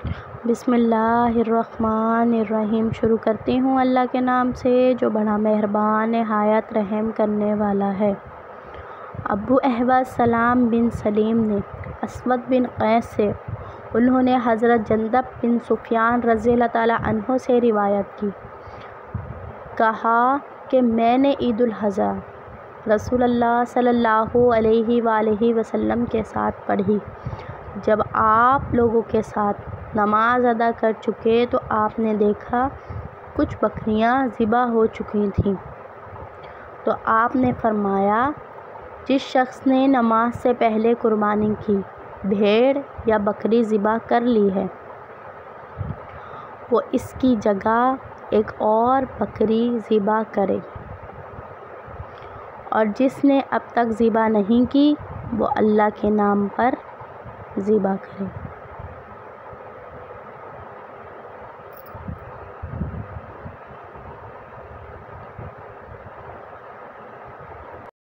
بسم اللہ الرحمن الرحیم۔ شروع کرتی ہوں اللہ کے نام سے جو بڑا مہربان نہایت رحم کرنے والا ہے۔ ابو احوص سلام بن سلیم نے اسود بن قیس سے، انہوں نے حضرت جندب بن سفیان رضی اللہ تعالیٰ عنہ سے روایت کی، کہا کہ میں نے عید الاضحیٰ رسول اللہ صلی اللہ علیہ وآلہ وسلم کے ساتھ پڑھی۔ جب آپ لوگوں کے ساتھ نماز ادا کر چکے تو آپ نے دیکھا کچھ بکریاں ذبح ہو چکی تھیں، تو آپ نے فرمایا، جس شخص نے نماز سے پہلے قربانی کی بھیڑ یا بکری ذبح کر لی ہے، وہ اس کی جگہ ایک اور بکری ذبح کرے، اور جس نے اب تک ذبح نہیں کی وہ اللہ کے نام پر ذبح کرے۔